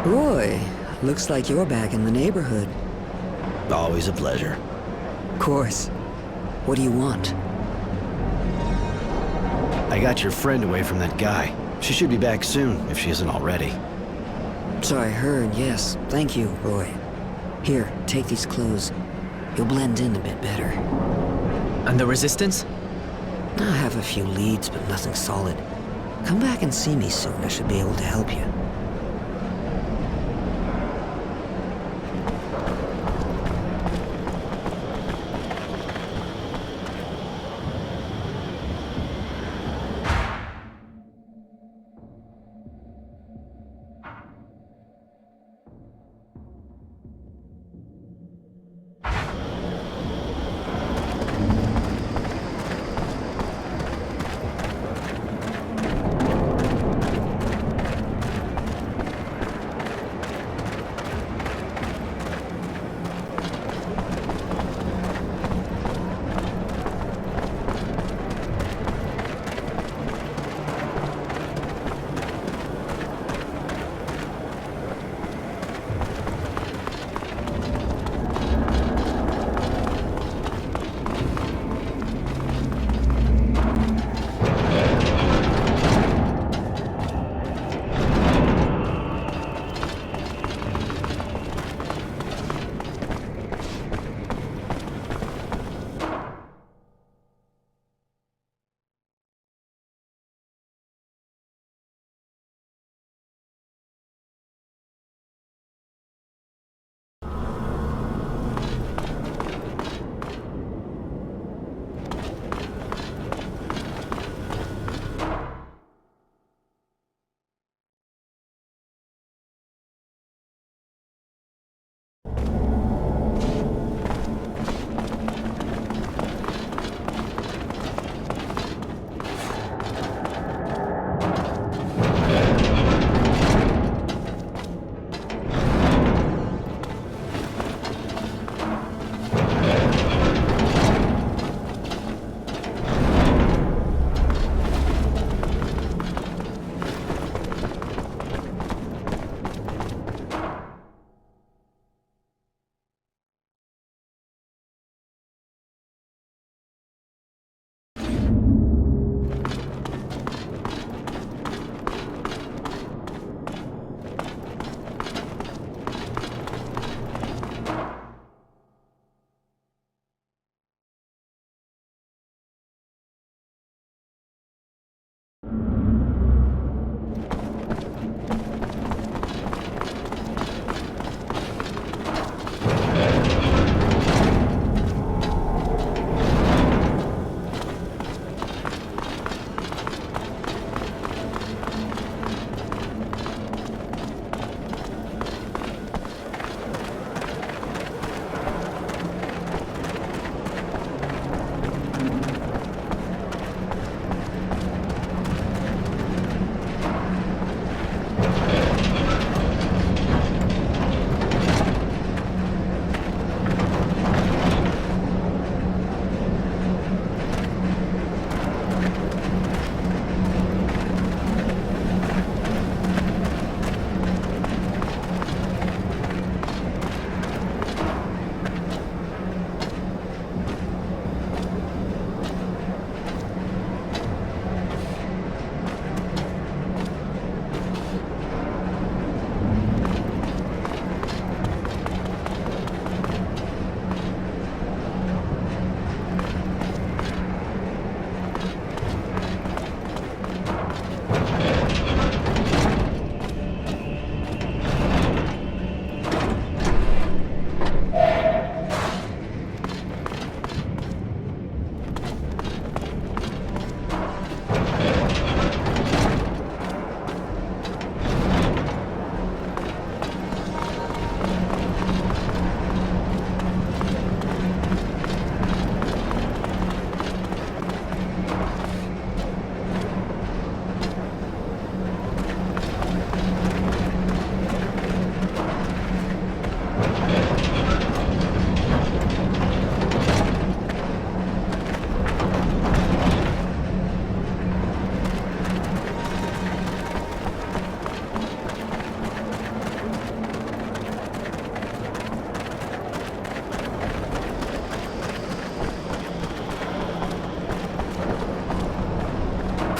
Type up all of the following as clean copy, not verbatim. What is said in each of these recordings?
Roy, looks like you're back in the neighborhood. Always a pleasure. Of course. What do you want? I got your friend away from that guy. She should be back soon, if she isn't already. So I heard, yes. Thank you, Roy. Here, take these clothes. You'll blend in a bit better. And the Resistance? I have a few leads, but nothing solid. Come back and see me soon. I should be able to help you.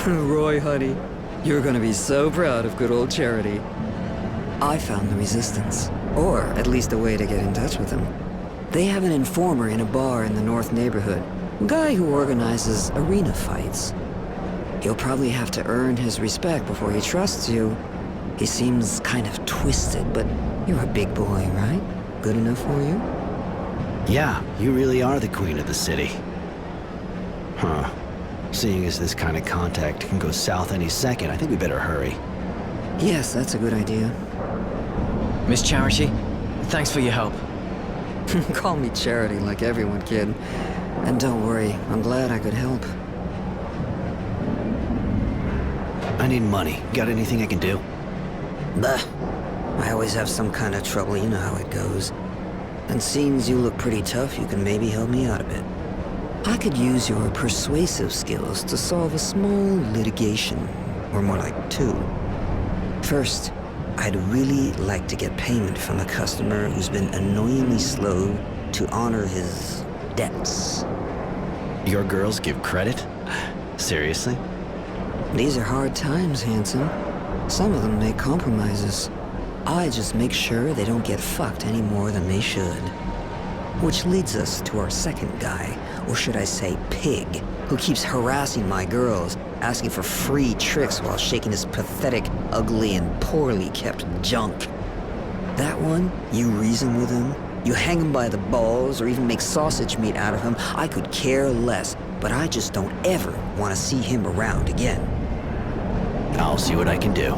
Roy, honey, you're gonna be so proud of good old Charity. I found the Resistance, or at least a way to get in touch with them. They have an informer in a bar in the North neighborhood, a guy who organizes arena fights. You'll probably have to earn his respect before he trusts you. He seems kind of twisted, but you're a big boy, right? Good enough for you? Yeah, you really are the queen of the city. Huh. Seeing as this kind of contact can go south any second, I think we better hurry. Yes, that's a good idea. Miss Charity, thanks for your help. Call me Charity like everyone, kid. And don't worry, I'm glad I could help. I need money. Got anything I can do? Bah. I always have some kind of trouble, you know how it goes. And seeing as you look pretty tough, you can maybe help me out a bit. I could use your persuasive skills to solve a small litigation, or more like two. First, I'd really like to get payment from a customer who's been annoyingly slow to honor his debts. Your girls give credit? Seriously? These are hard times, handsome. Some of them make compromises. I just make sure they don't get fucked any more than they should. Which leads us to our second guy, or should I say pig, who keeps harassing my girls, asking for free tricks while shaking his pathetic, ugly, and poorly kept junk. That one, you reason with him, you hang him by the balls, or even make sausage meat out of him, I could care less, but I just don't ever want to see him around again. I'll see what I can do.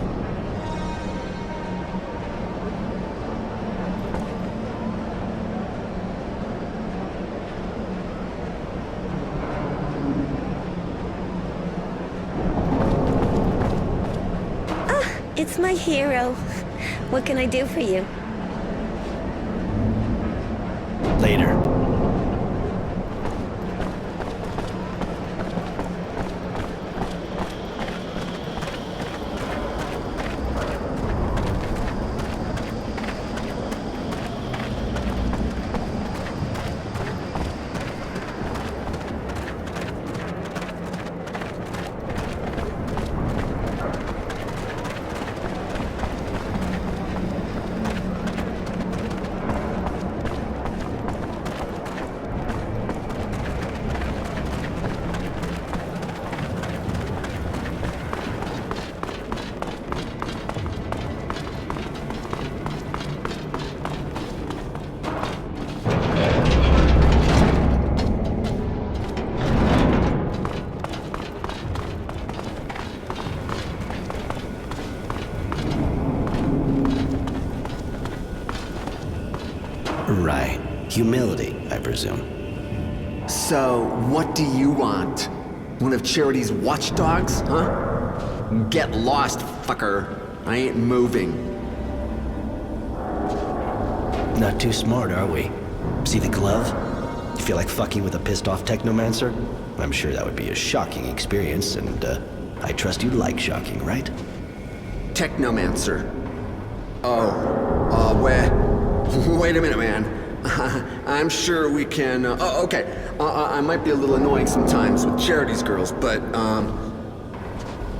It's my hero. What can I do for you? Later. Right. Humility, I presume. So, what do you want? One of Charity's watchdogs, huh? Get lost, fucker. I ain't moving. Not too smart, are we? See the glove? You feel like fucking with a pissed-off technomancer? I'm sure that would be a shocking experience, and I trust you like shocking, right? Technomancer. Wait a minute, man. I'm sure we can, okay. I might be a little annoying sometimes with Charity's girls, but,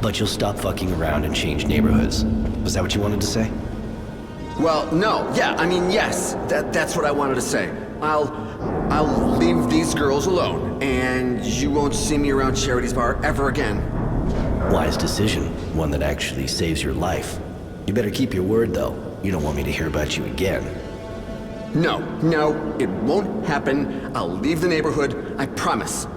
But you'll stop fucking around and change neighborhoods. Was that what you wanted to say? well, no, yeah, I mean, yes. That's what I wanted to say. I'll leave these girls alone, and you won't see me around Charity's bar ever again. Wise decision. One that actually saves your life. You better keep your word, though. You don't want me to hear about you again. No, it won't happen. I'll leave the neighborhood, I promise.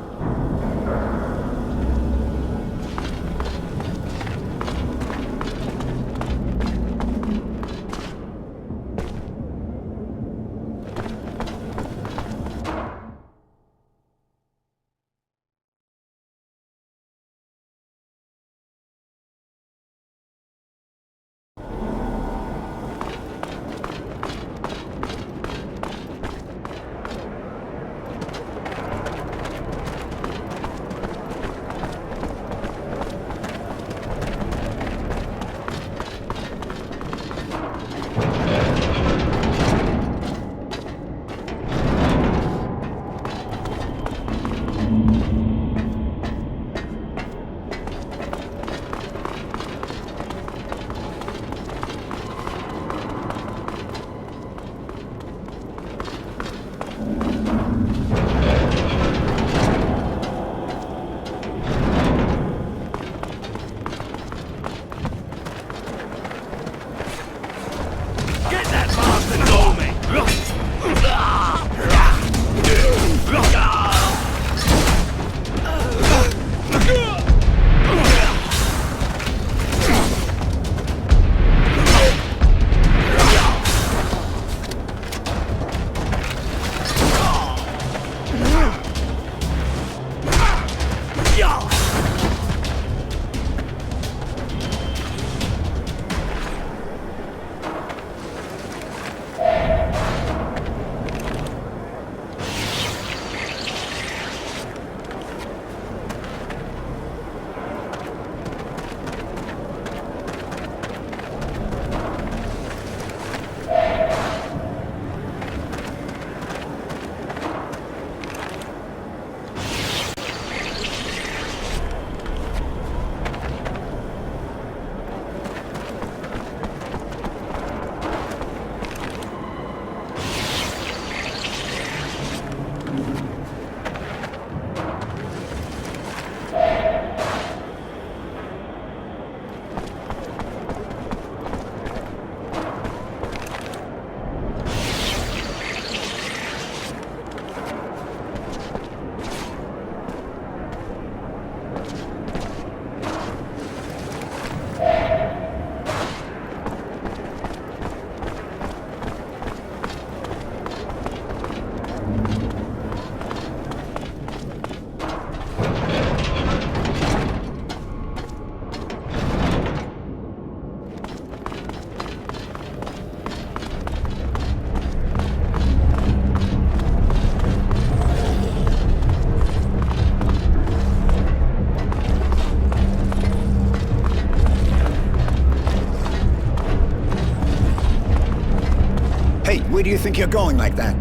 Hey, where do you think you're going like that?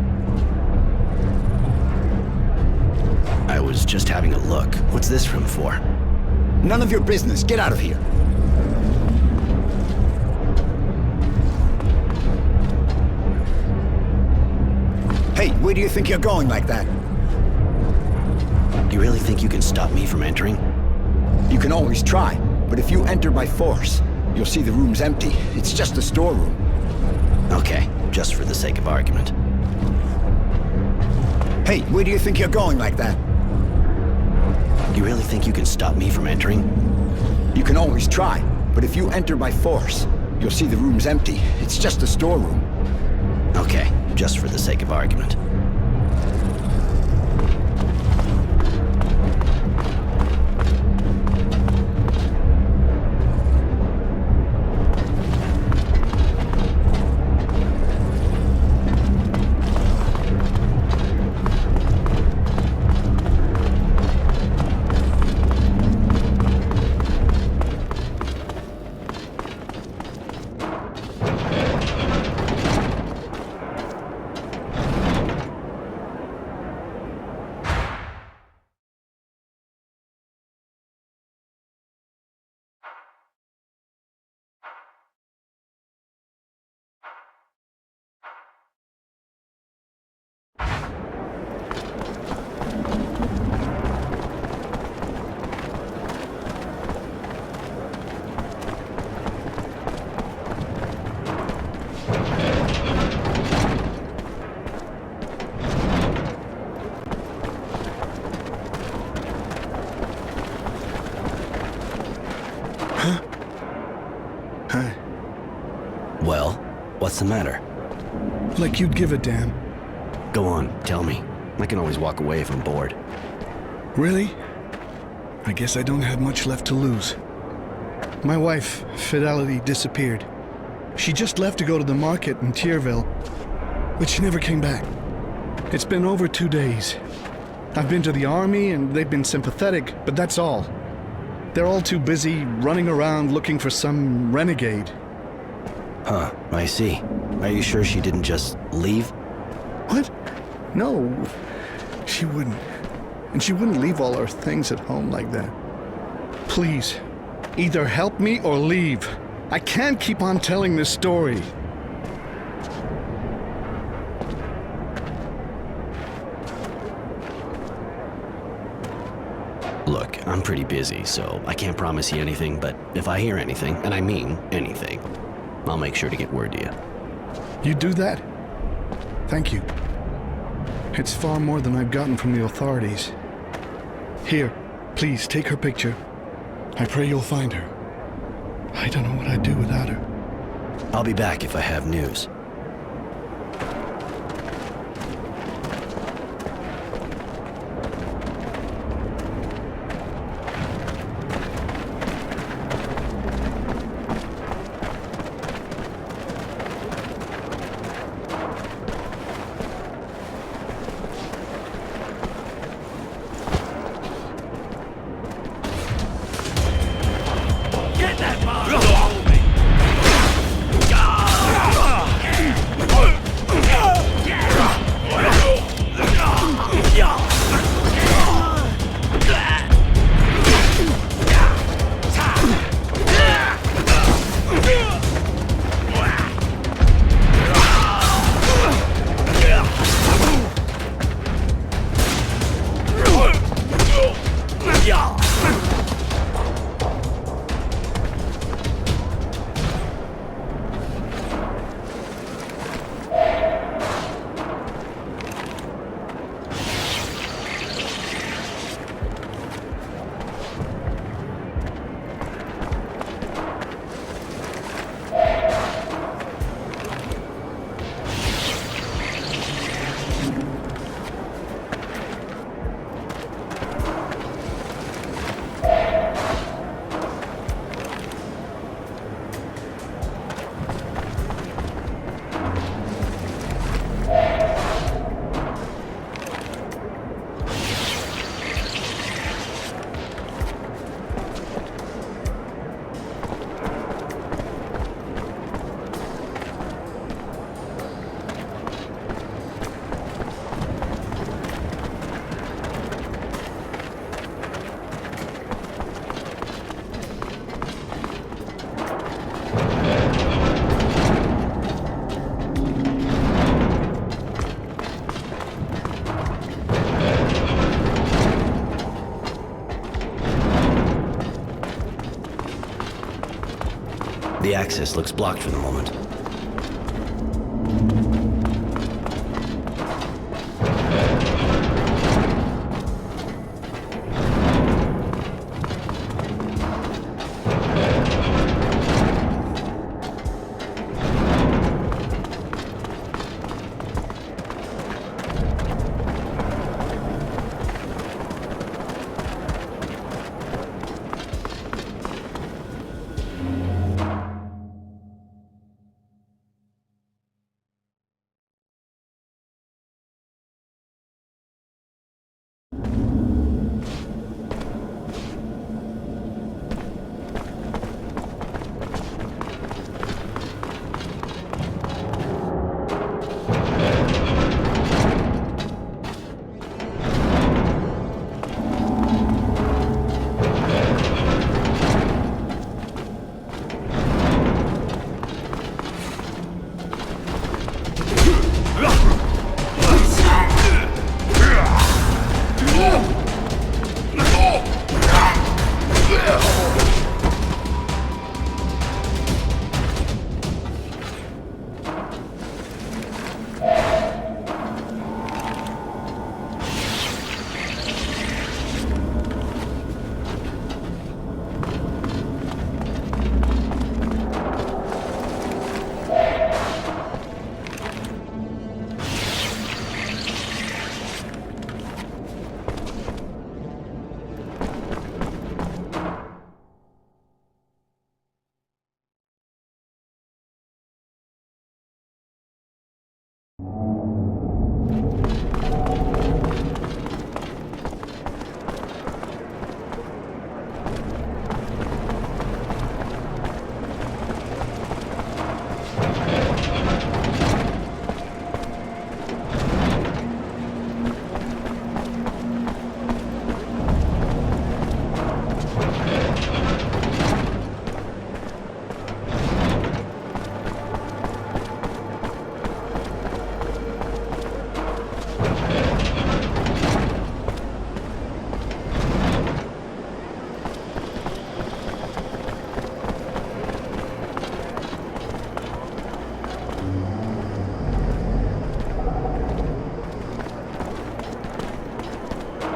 I was just having a look. What's this room for? None of your business. Get out of here. Hey, where do you think you're going like that? You really think you can stop me from entering? You can always try, but if you enter by force, you'll see the room's empty. It's just a storeroom. Okay, just for the sake of argument. Hey, where do you think you're going like that? You really think you can stop me from entering? You can always try, but if you enter by force, you'll see the room's empty. It's just a storeroom. Okay, just for the sake of argument. Well, what's the matter? Like you'd give a damn. Go on, tell me. I can always walk away if I'm bored. Really? I guess I don't have much left to lose. My wife, Fidelity, disappeared. She just left to go to the market in Tierville, but she never came back. It's been over 2 days. I've been to the army and they've been sympathetic, but that's all. They're all too busy running around looking for some renegade. Huh, I see. Are you sure she didn't just leave? What? No, she wouldn't. And she wouldn't leave all her things at home like that. Please, either help me or leave. I can't keep on telling this story. Look, I'm pretty busy, so I can't promise you anything, but if I hear anything, and I mean anything, I'll make sure to get word to you. You do that? Thank you. It's far more than I've gotten from the authorities. Here, please take her picture. I pray you'll find her. I don't know what I'd do without her. I'll be back if I have news. Access looks blocked for the moment.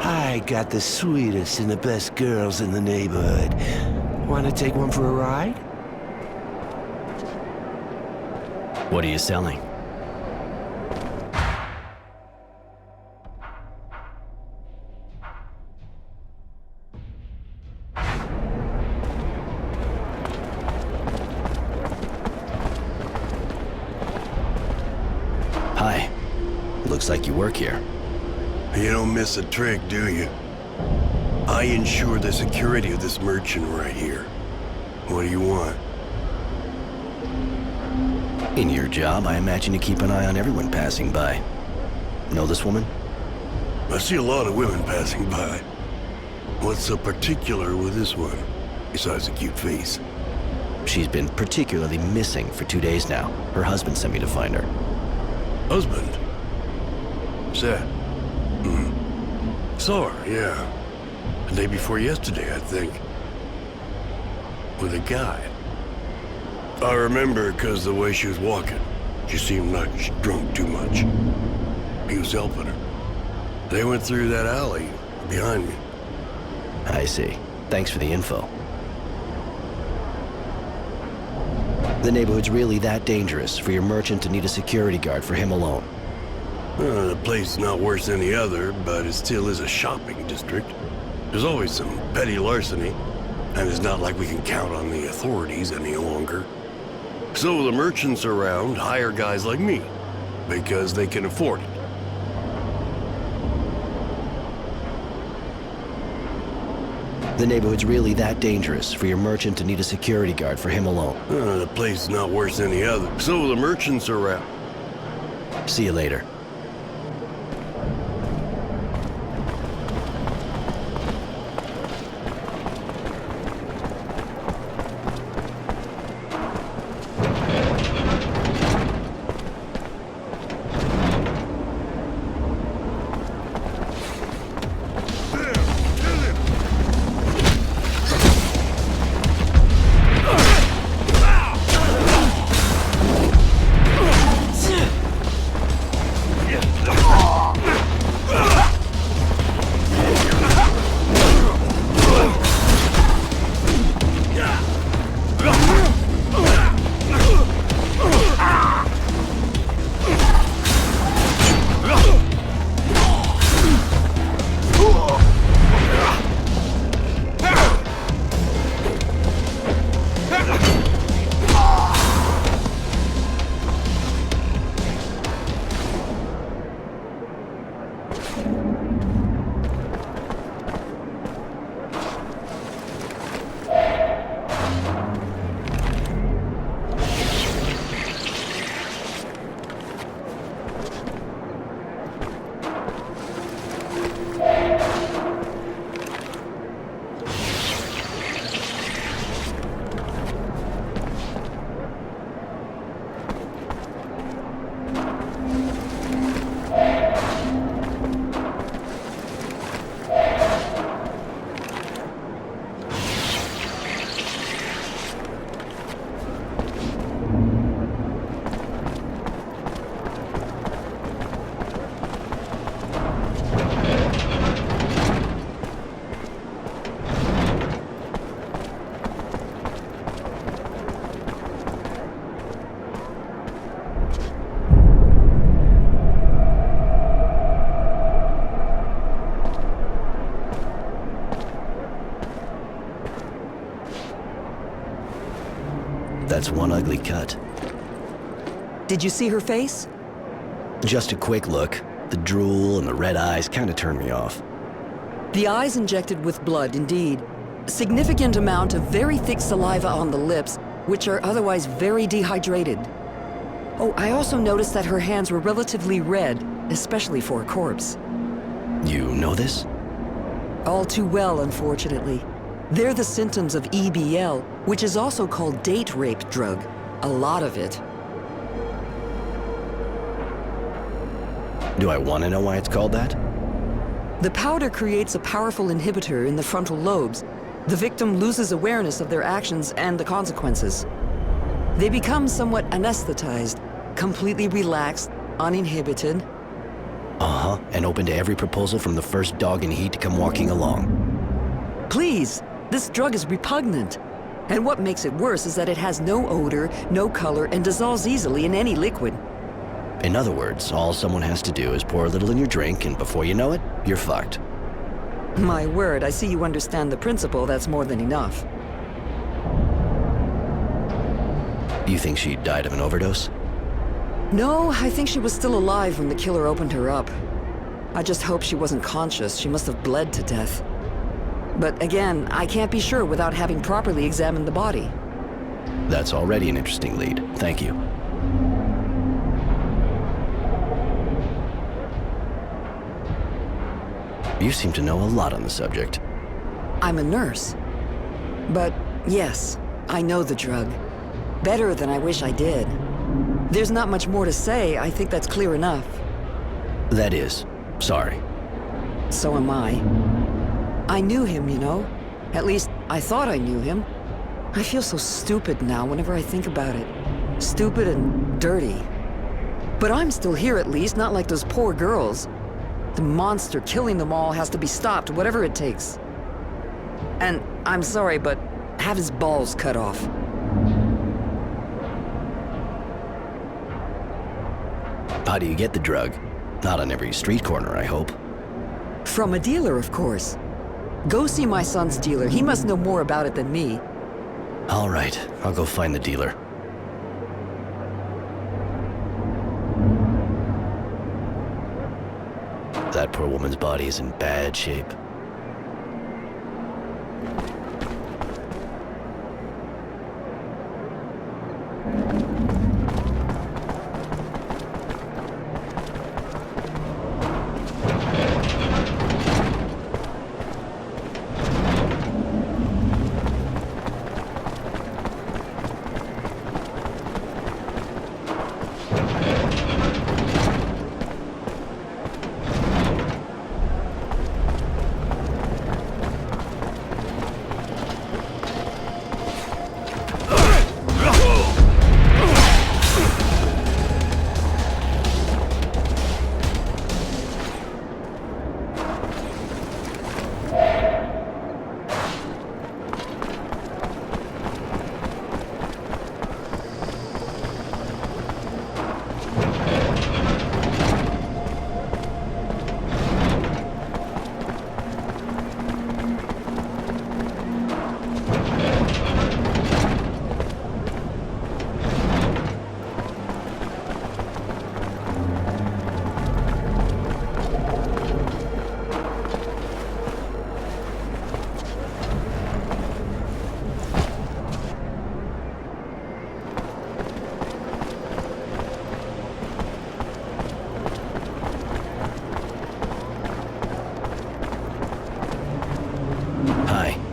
I got the sweetest and the best girls in the neighborhood. Want to take one for a ride? What are you selling? Hi. Looks like you work here. You don't miss a trick, do you? I ensure the security of this merchant right here. What do you want? In your job, I imagine you keep an eye on everyone passing by. Know this woman? I see a lot of women passing by. What's so particular with this one, besides the cute face? She's been particularly missing for 2 days now. Her husband sent me to find her. Husband? Sad. Saw her, yeah. The day before yesterday, I think. With a guy. I remember because the way she was walking. She seemed like she drunk too much. He was helping her. They went through that alley behind me. I see. Thanks for the info. The neighborhood's really that dangerous for your merchant to need a security guard for him alone? The place is not worse than the other, but it still is a shopping district. There's always some petty larceny, and it's not like we can count on the authorities any longer. So the merchants around hire guys like me, because they can afford it. The neighborhood's really that dangerous for your merchant to need a security guard for him alone? The place is not worse than the other. So the merchants around. See you later. That's one ugly cut. Did you see her face? Just a quick look. The drool and the red eyes kind of turned me off. The eyes injected with blood, indeed. Significant amount of very thick saliva on the lips, which are otherwise very dehydrated. Oh, I also noticed that her hands were relatively red, especially for a corpse. You know this? All too well, unfortunately. They're the symptoms of EBL, which is also called date rape drug. A lot of it. Do I want to know why it's called that? The powder creates a powerful inhibitor in the frontal lobes. The victim loses awareness of their actions and the consequences. They become somewhat anesthetized, completely relaxed, uninhibited. Uh-huh, and open to every proposal from the first dog in heat to come walking along. Please, this drug is repugnant. And what makes it worse is that it has no odor, no color, and dissolves easily in any liquid. In other words, all someone has to do is pour a little in your drink, and before you know it, you're fucked. My word, I see you understand the principle. That's more than enough. You think she died of an overdose? No, I think she was still alive when the killer opened her up. I just hope she wasn't conscious. She must have bled to death. But again, I can't be sure without having properly examined the body. That's already an interesting lead. Thank you. You seem to know a lot on the subject. I'm a nurse. But yes, I know the drug. Better than I wish I did. There's not much more to say. I think that's clear enough. That is. Sorry. So am I. I knew him, you know. At least, I thought I knew him. I feel so stupid now whenever I think about it. Stupid and dirty. But I'm still here at least, not like those poor girls. The monster killing them all has to be stopped, whatever it takes. And I'm sorry, but have his balls cut off. How do you get the drug? Not on every street corner, I hope. From a dealer, of course. Go see my son's dealer. He must know more about it than me. All right, I'll go find the dealer. That poor woman's body is in bad shape.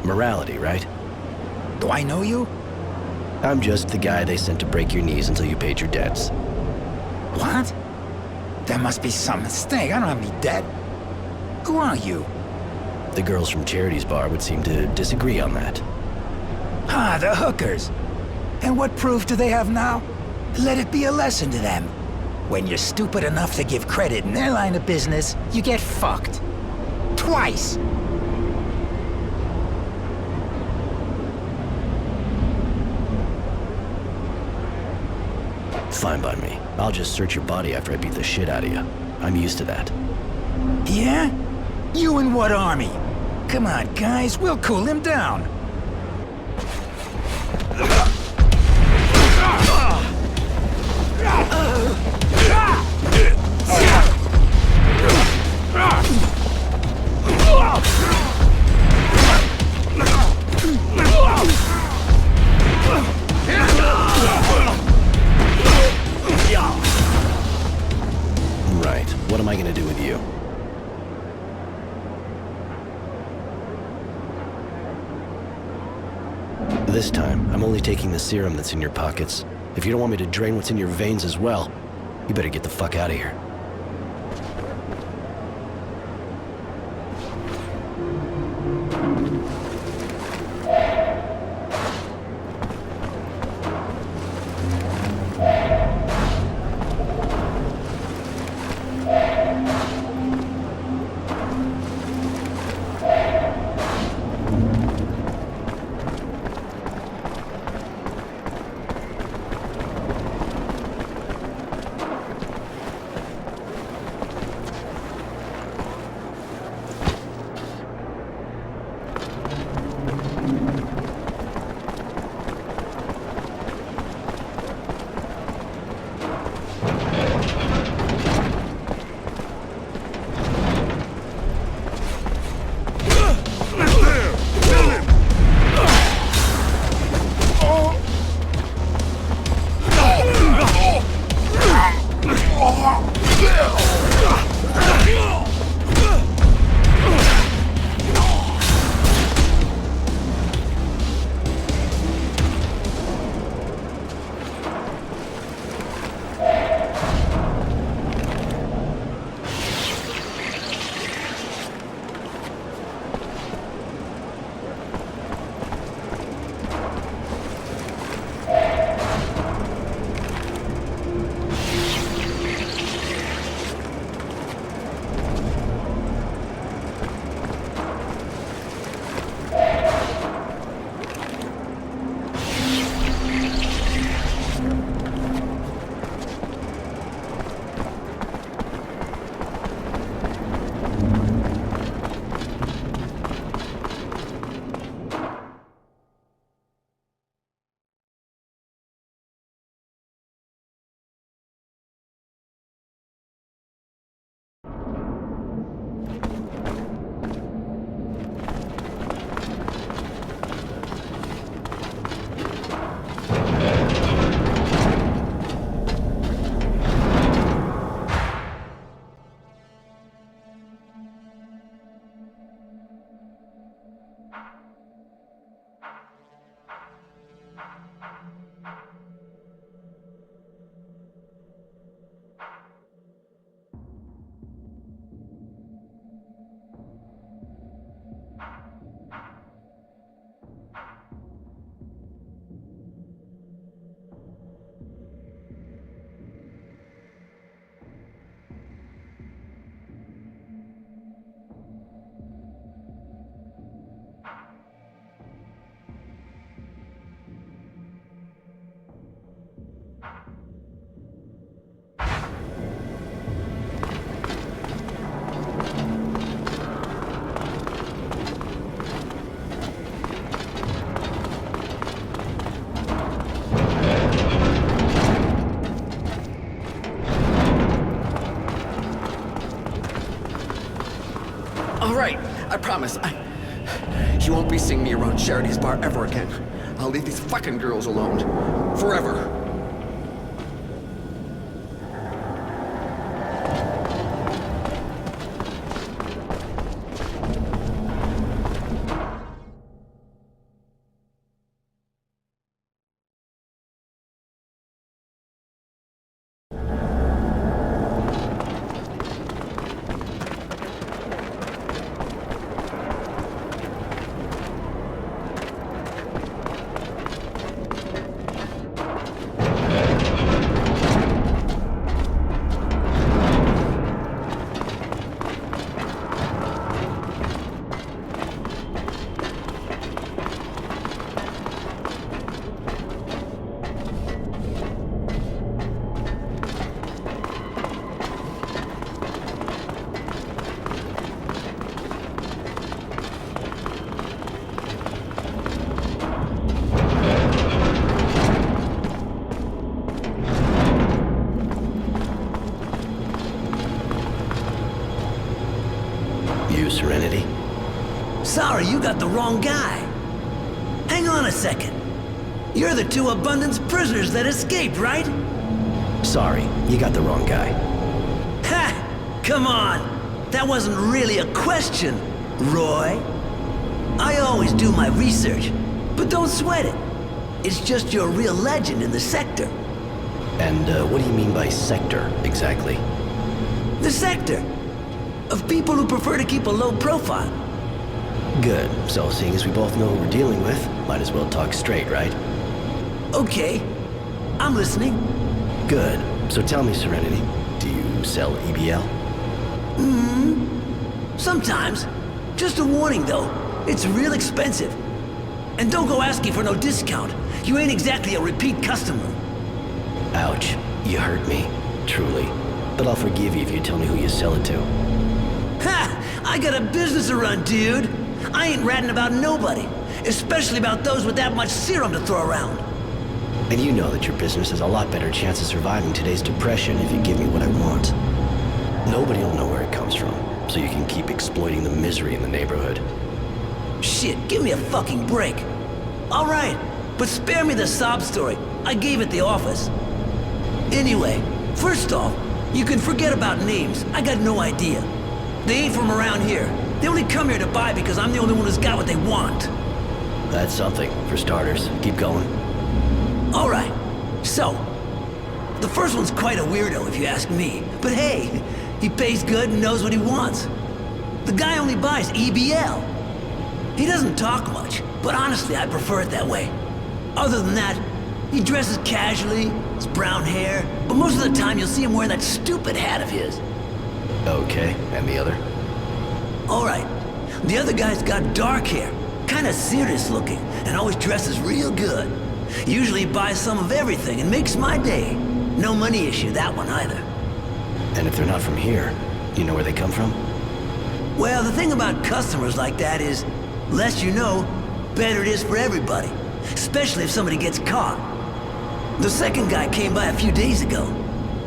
Morality, right? Do I know you? I'm just the guy they sent to break your knees until you paid your debts. What? There must be some mistake. I don't have any debt. Who are you? The girls from Charity's bar would seem to disagree on that. Ah, the hookers. And what proof do they have now? Let it be a lesson to them. When you're stupid enough to give credit in their line of business, you get fucked. Twice. Fine by me. I'll just search your body after I beat the shit out of you. I'm used to that. Yeah? You in what army? Come on, guys, we'll cool him down. This time, I'm only taking the serum that's in your pockets. If you don't want me to drain what's in your veins as well, you better get the fuck out of here. I promise. You won't be seeing me around Charity's bar ever again. I'll leave these fucking girls alone. Forever. Serenity? Sorry, you got the wrong guy. Hang on a second. You're the two Abundance prisoners that escaped, right? Sorry, you got the wrong guy. Ha! Come on! That wasn't really a question, Roy. I always do my research, but don't sweat it. It's just you're a real legend in the sector. And what do you mean by sector, exactly? The sector. Of people who prefer to keep a low profile. Good. So, seeing as we both know who we're dealing with, might as well talk straight, right? Okay. I'm listening. Good. So tell me, Serenity, do you sell EBL? Sometimes. Just a warning, though. It's real expensive. And don't go asking for no discount. You ain't exactly a repeat customer. Ouch. You hurt me. Truly. But I'll forgive you if you tell me who you sell it to. Ha! I got a business to run, dude. I ain't ratting about nobody. Especially about those with that much serum to throw around. And you know that your business has a lot better chance of surviving today's depression if you give me what I want. Nobody will know where it comes from, so you can keep exploiting the misery in the neighborhood. Shit, give me a fucking break. All right, but spare me the sob story. I gave at the office. Anyway, first off, you can forget about names. I got no idea. They ain't from around here. They only come here to buy because I'm the only one who's got what they want. That's something, for starters. Keep going. All right, so, the first one's quite a weirdo if you ask me. But hey, he pays good and knows what he wants. The guy only buys EBL. He doesn't talk much, but honestly, I prefer it that way. Other than that, he dresses casually, his brown hair, but most of the time you'll see him wearing that stupid hat of his. Okay, and the other? All right, the other guy's got dark hair, kinda serious looking, and always dresses real good. Usually buys some of everything and makes my day. No money issue, that one either. And if they're not from here, you know where they come from? Well, the thing about customers like that is, less you know, better it is for everybody. Especially if somebody gets caught. The second guy came by a few days ago.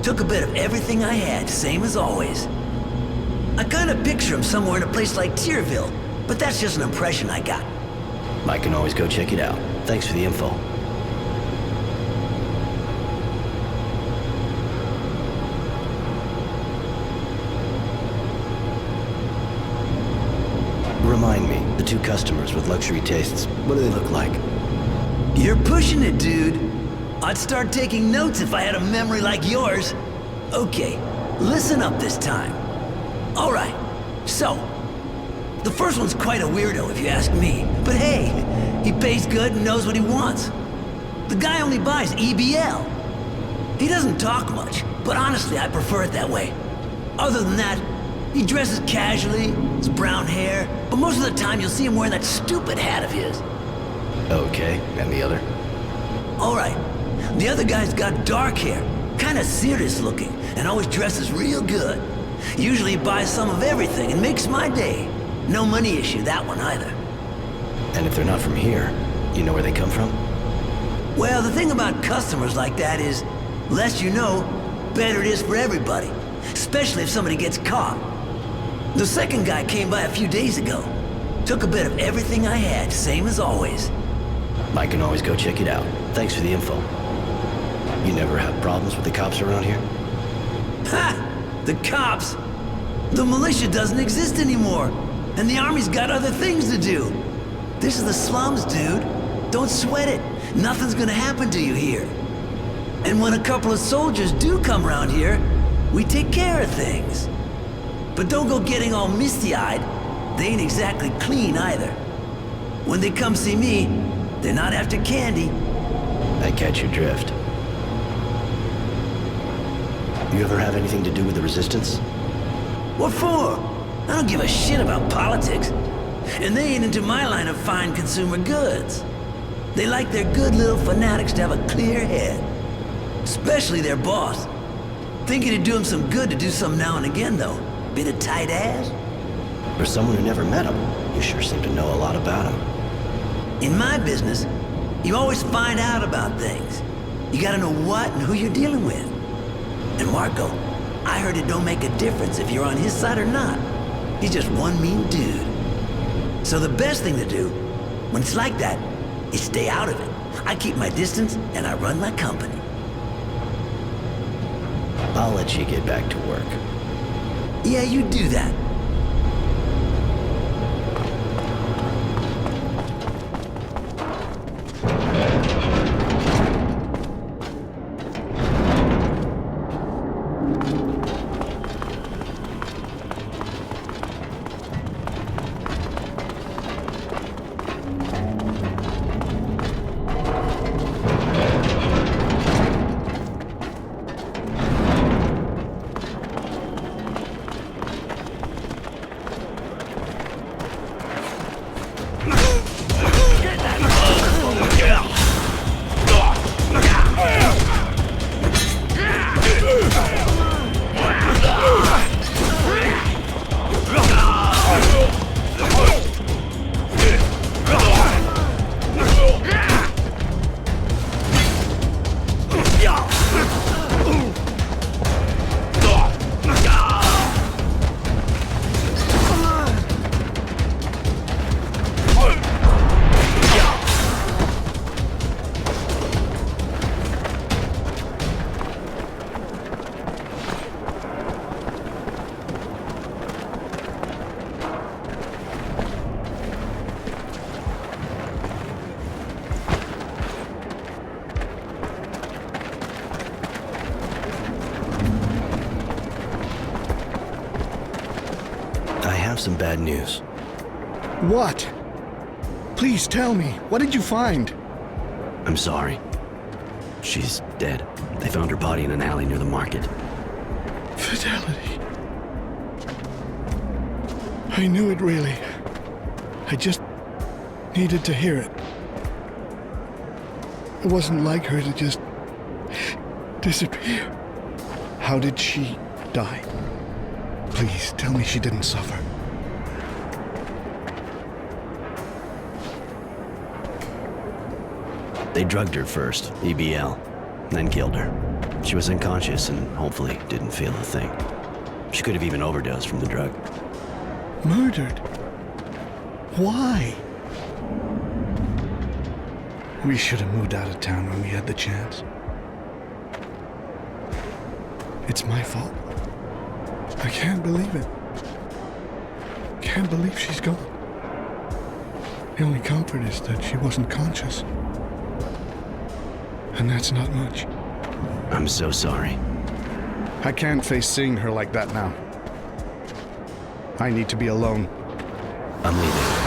Took a bit of everything I had, same as always. I kinda picture him somewhere in a place like Tierville, but that's just an impression I got. I can always go check it out. Thanks for the info. Remind me, the two customers with luxury tastes, what do they look like? You're pushing it, dude. I'd start taking notes if I had a memory like yours. Okay, listen up this time. All right, so, the first one's quite a weirdo if you ask me. But hey, he pays good and knows what he wants. The guy only buys EBL. He doesn't talk much, but honestly, I prefer it that way. Other than that, he dresses casually, his brown hair, but most of the time you'll see him wearing that stupid hat of his. Okay, and the other? All right, the other guy's got dark hair, kinda serious looking, and always dresses real good. Usually he buys some of everything and makes my day. No money issue, that one either. And if they're not from here, you know where they come from? Well, the thing about customers like that is, less you know, better it is for everybody. Especially if somebody gets caught. The second guy came by a few days ago. Took a bit of everything I had, same as always. I can always go check it out. Thanks for the info. You never have problems with the cops around here? Ha! The cops? The militia doesn't exist anymore. And the army's got other things to do. This is the slums, dude. Don't sweat it. Nothing's gonna happen to you here. And when a couple of soldiers do come around here, we take care of things. But don't go getting all misty-eyed. They ain't exactly clean either. When they come see me, they're not after candy. I catch your drift. You ever have anything to do with the Resistance? What for? I don't give a shit about politics. And they ain't into my line of fine consumer goods. They like their good little fanatics to have a clear head. Especially their boss. Think it'd do him some good to do some now and again, though. Bit of tight ass. For someone who never met him, you sure seem to know a lot about him. In my business, you always find out about things. You gotta know what and who you're dealing with. And Marco, I heard it don't make a difference if you're on his side or not. He's just one mean dude. So the best thing to do, when it's like that, is stay out of it. I keep my distance and I run my company. I'll let you get back to work. Yeah, you do that. have some bad news. What? Please tell me. What did you find? I'm sorry. She's dead. They found her body in an alley near the market. Fidelity. I knew it really. I just needed to hear it. It wasn't like her to just disappear. How did she die? Please tell me she didn't suffer. They drugged her first, EBL, then killed her. She was unconscious and hopefully didn't feel a thing. She could have even overdosed from the drug. Murdered? Why? We should have moved out of town when we had the chance. It's my fault. I can't believe it. Can't believe she's gone. The only comfort is that she wasn't conscious. And that's not much. I'm so sorry. I can't face seeing her like that now. I need to be alone. I'm leaving.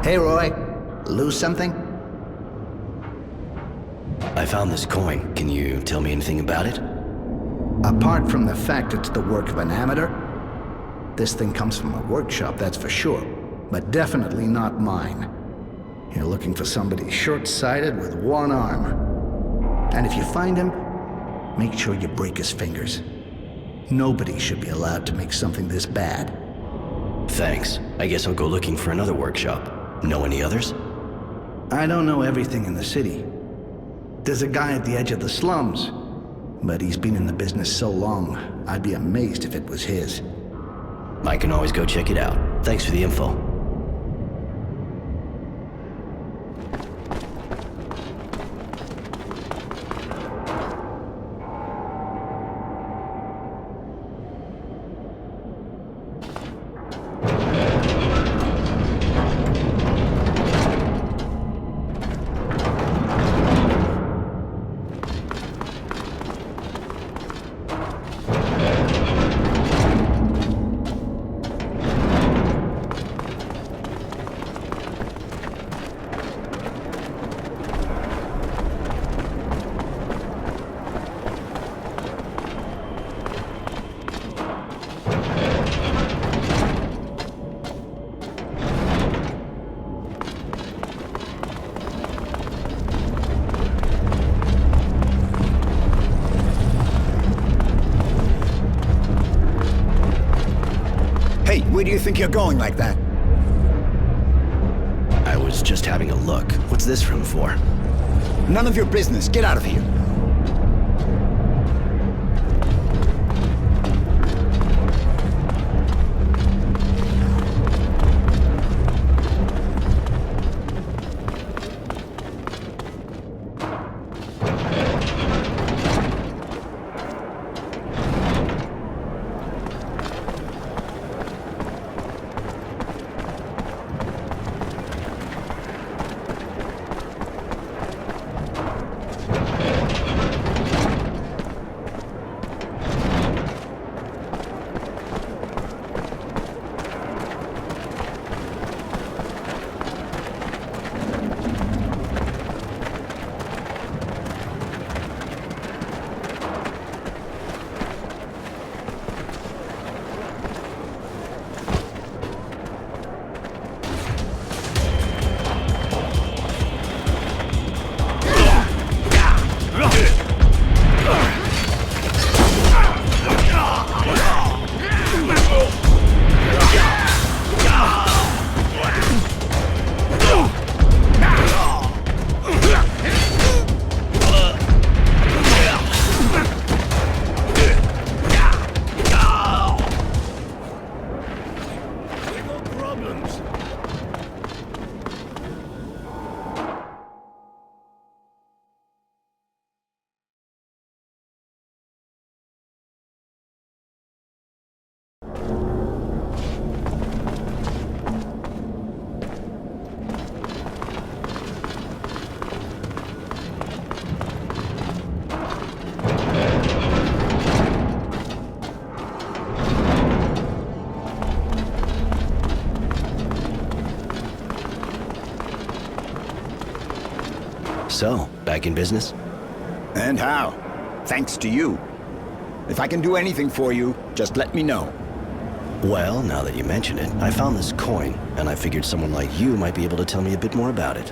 Hey, Roy. Lose something? I found this coin. Can you tell me anything about it? Apart from the fact it's the work of an amateur, this thing comes from a workshop, that's for sure. But definitely not mine. You're looking for somebody short-sighted with one arm. And if you find him, make sure you break his fingers. Nobody should be allowed to make something this bad. Thanks. I guess I'll go looking for another workshop. Know any others? I don't know everything in the city. There's a guy at the edge of the slums, but he's been in the business so long, I'd be amazed if it was his. I can always go check it out. Thanks for the info. Where do you think you're going like that? I was just having a look. What's this room for? None of your business. Get out of here. So, back in business? And how? Thanks to you. If I can do anything for you, just let me know. Well, now that you mention it, I found this coin, and I figured someone like you might be able to tell me a bit more about it.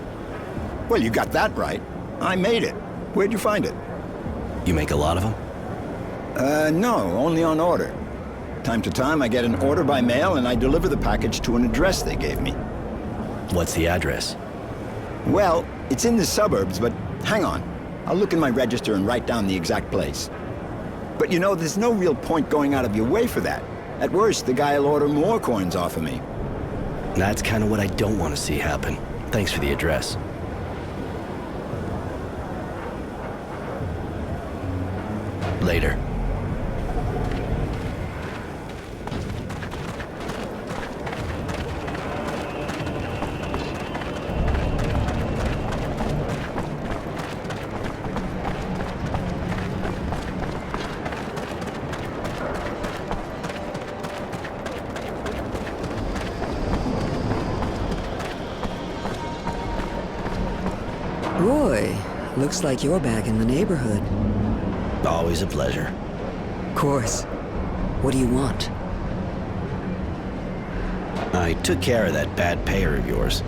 Well, you got that right. I made it. Where'd you find it? You make a lot of them? No, only on order. Time to time, I get an order by mail, and I deliver the package to an address they gave me. What's the address? Well, it's in the suburbs, but hang on. I'll look in my register and write down the exact place. But you know, there's no real point going out of your way for that. At worst, the guy'll order more coins off of me. That's kind of what I don't want to see happen. Thanks for the address. Later. Roy, looks like you're back in the neighborhood. Always a pleasure. Of course. What do you want? I took care of that bad payer of yours.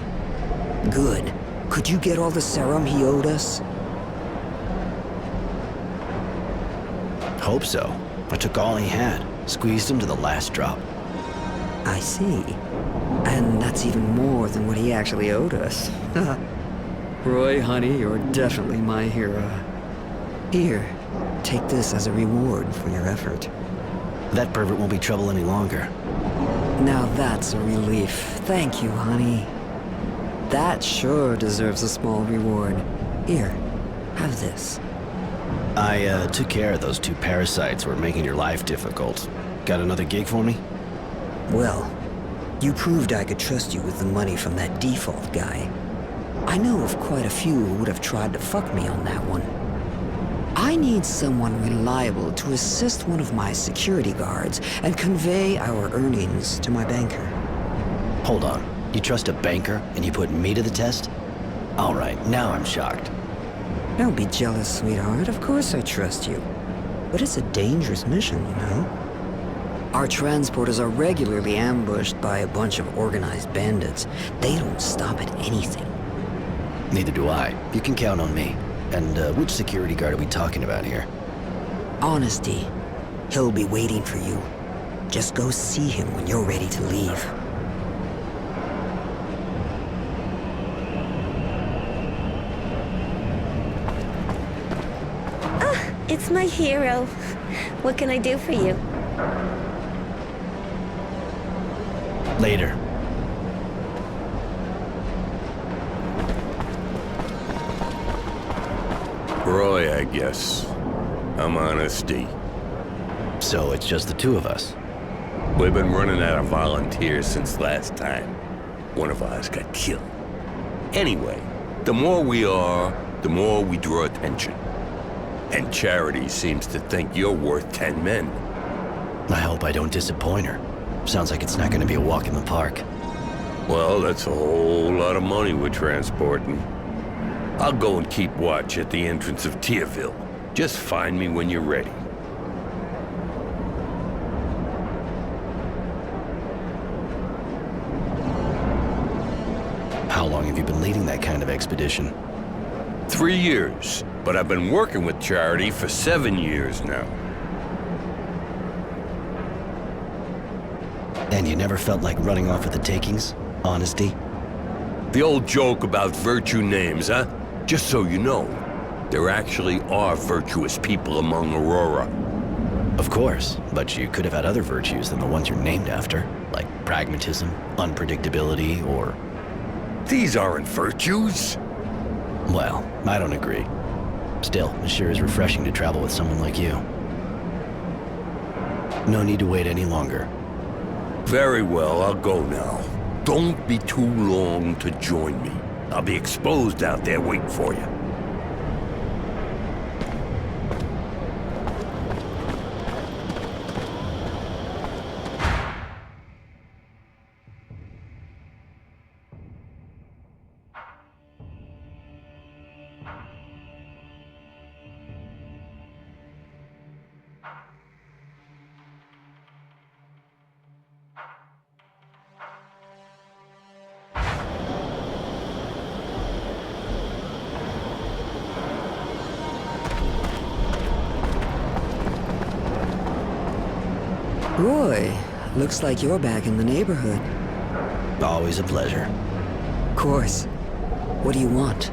Good. Could you get all the serum he owed us? Hope so. I took all he had, squeezed him to the last drop. I see. And that's even more than what he actually owed us. Roy, honey, you're definitely my hero. Here, take this as a reward for your effort. That pervert won't be trouble any longer. Now that's a relief. Thank you, honey. That sure deserves a small reward. Here, have this. I took care of those two parasites who were making your life difficult. Got another gig for me? Well, you proved I could trust you with the money from that default guy. I know of quite a few who would have tried to fuck me on that one. I need someone reliable to assist one of my security guards and convey our earnings to my banker. Hold on. You trust a banker and you put me to the test? All right, now I'm shocked. Don't be jealous, sweetheart. Of course I trust you. But it's a dangerous mission, you know? Our transporters are regularly ambushed by a bunch of organized bandits. They don't stop at anything. Neither do I. You can count on me. And which security guard are we talking about here? Honesty. He'll be waiting for you. Just go see him when you're ready to leave. It's my hero. What can I do for you? Later. Roy, I guess. I'm Honesty. So it's just the two of us. We've been running out of volunteers since last time. One of ours got killed. Anyway, the more we are, the more we draw attention. And Charity seems to think you're worth 10 men. I hope I don't disappoint her. Sounds like it's not gonna be a walk in the park. Well, that's a whole lot of money we're transporting. I'll go and keep watch at the entrance of Tierville. Just find me when you're ready. How long have you been leading that kind of expedition? 3 years, but I've been working with Charity for 7 years now. And you never felt like running off with the takings? Honesty? The old joke about virtue names, huh? Just so you know, there actually are virtuous people among Aurora. Of course, but you could have had other virtues than the ones you're named after, like pragmatism, unpredictability, or... These aren't virtues. Well, I don't agree. Still, it sure is refreshing to travel with someone like you. No need to wait any longer. Very well, I'll go now. Don't be too long to join me. I'll be exposed out there waiting for you. Roy, looks like you're back in the neighborhood. Always a pleasure. Of course. What do you want?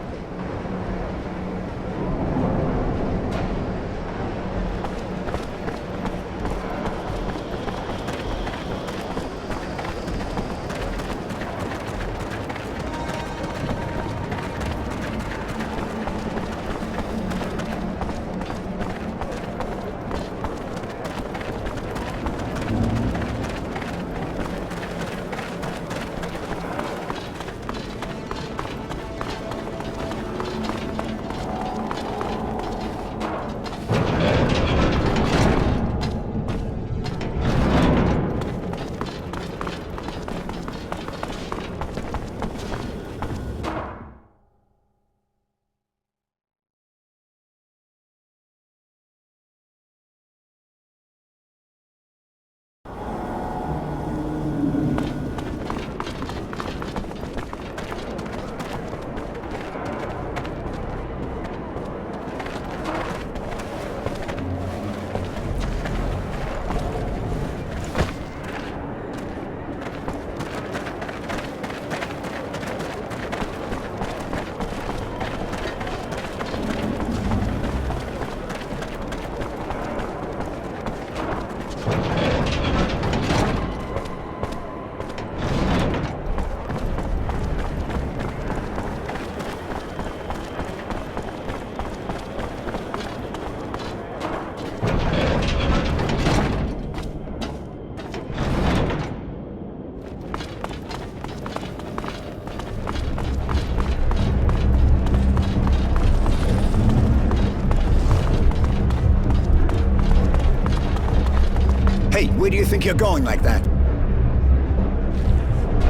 Hey, where do you think you're going like that?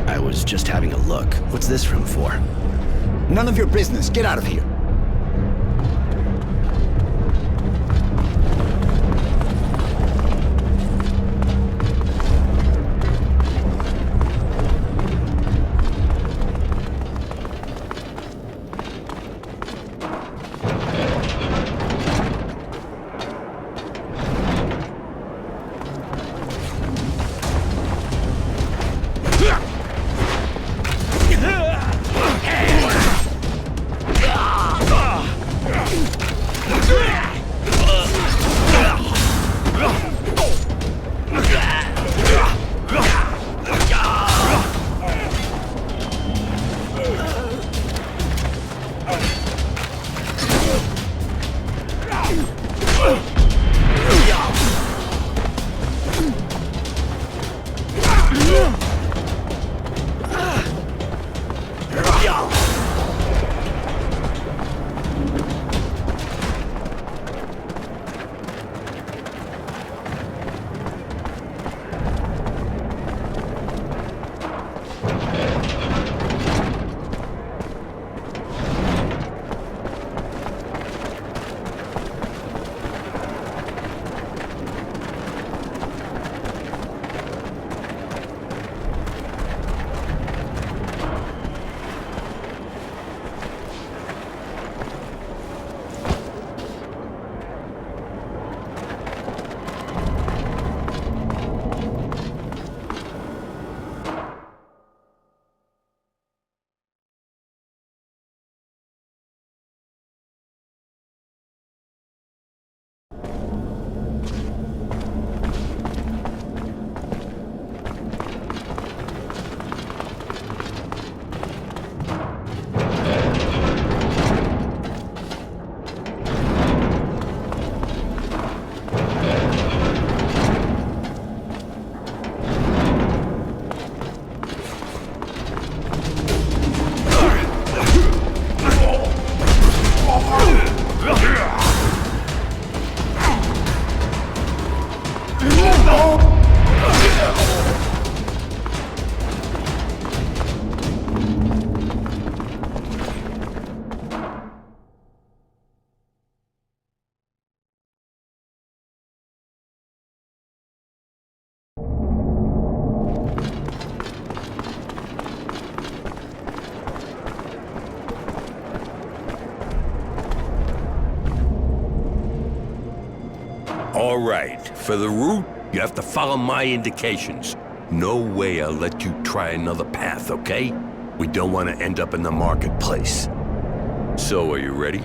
I was just having a look. What's this room for? None of your business. Get out of here. All right. For the route, you have to follow my indications. No way I'll let you try another path, okay? We don't want to end up in the marketplace. So, are you ready?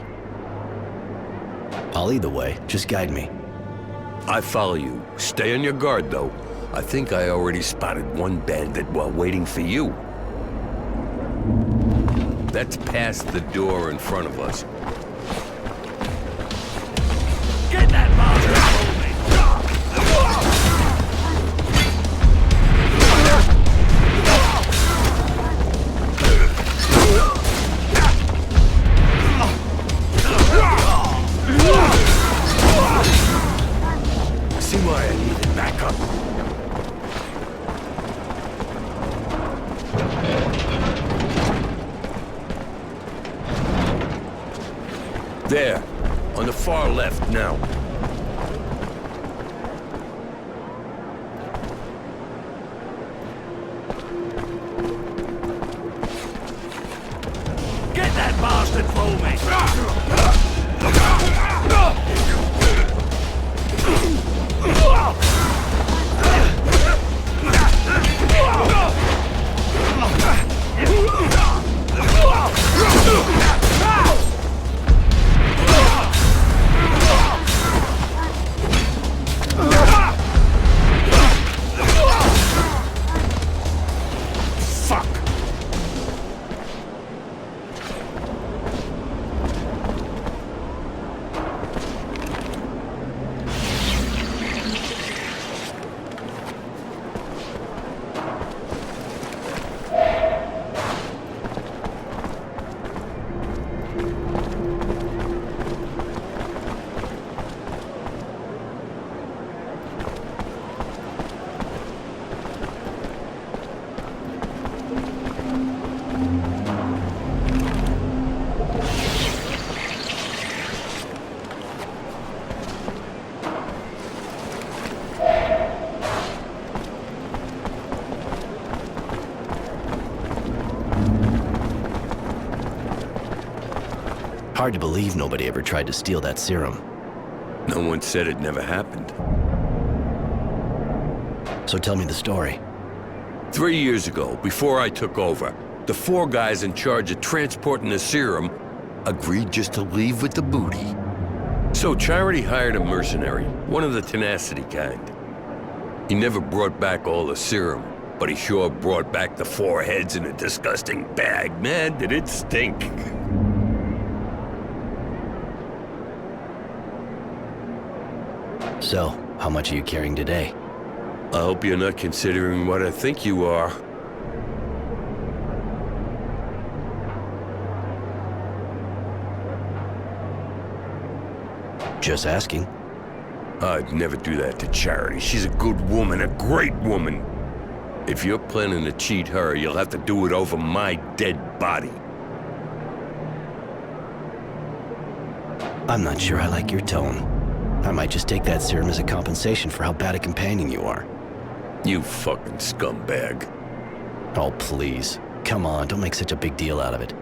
I'll lead the way. Just guide me. I follow you. Stay on your guard, though. I think I already spotted one bandit while waiting for you. That's past the door in front of us. Get that bastard! See why I needed backup. There, on the far left now. Get that bastard for me! Hard to believe nobody ever tried to steal that serum. No one said it never happened. So tell me the story. 3 years ago, before I took over, the 4 guys in charge of transporting the serum agreed just to leave with the booty. So Charity hired a mercenary, one of the tenacity kind. He never brought back all the serum, but he sure brought back the 4 heads in a disgusting bag. Man, did it stink. So, how much are you carrying today? I hope you're not considering what I think you are. Just asking. I'd never do that to Charity. She's a good woman, a great woman. If you're planning to cheat her, you'll have to do it over my dead body. I'm not sure I like your tone. I might just take that serum as a compensation for how bad a companion you are. You fucking scumbag. Oh, please. Come on, don't make such a big deal out of it.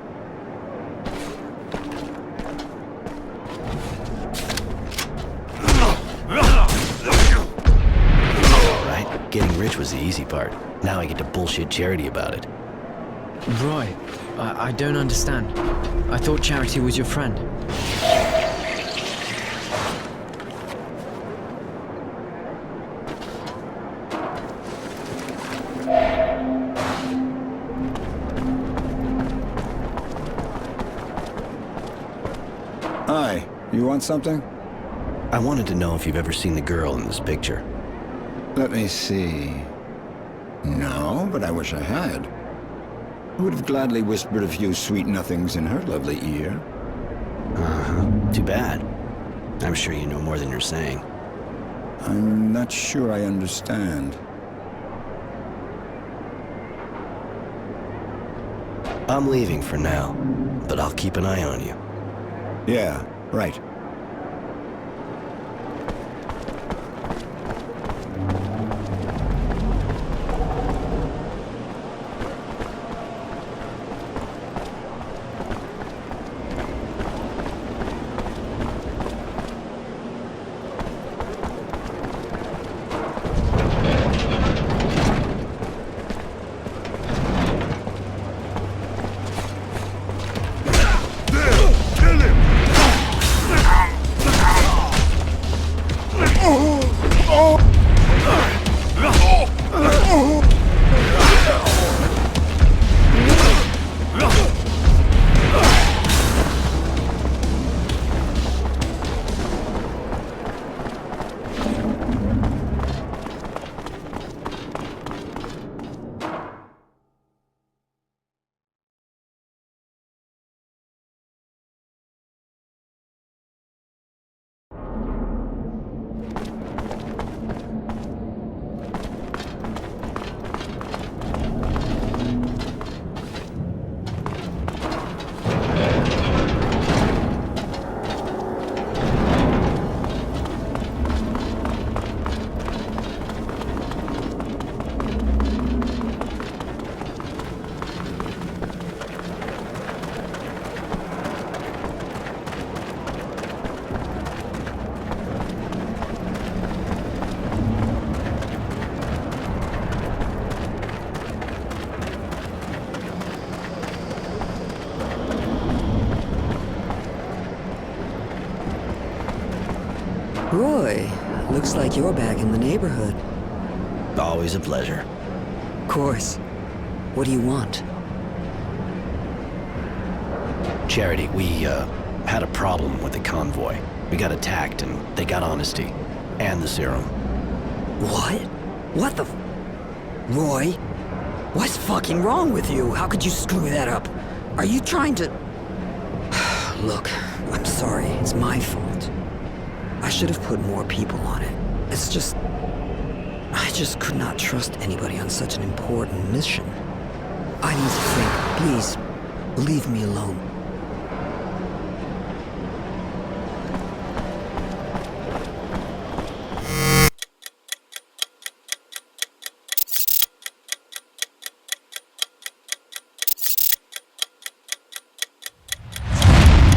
Alright, getting rich was the easy part. Now I get to bullshit Charity about it. Roy, I don't understand. I thought Charity was your friend. Hi, you want something? I wanted to know if you've ever seen the girl in this picture. Let me see. No, but I wish I had. I would have gladly whispered a few sweet nothings in her lovely ear. Uh-huh. Too bad. I'm sure you know more than you're saying. I'm not sure I understand. I'm leaving for now, but I'll keep an eye on you. Yeah, right. Roy, looks like you're back in the neighborhood. Always a pleasure. Of course. What do you want? Charity, we, had a problem with the convoy. We got attacked and they got Honesty. And the serum. What? What the Roy? What's fucking wrong with you? How could you screw that up? Are you trying to... Look, I'm sorry. It's my fault. I should have put more people on it. It's just... I just could not trust anybody on such an important mission. I need to think. Please, leave me alone.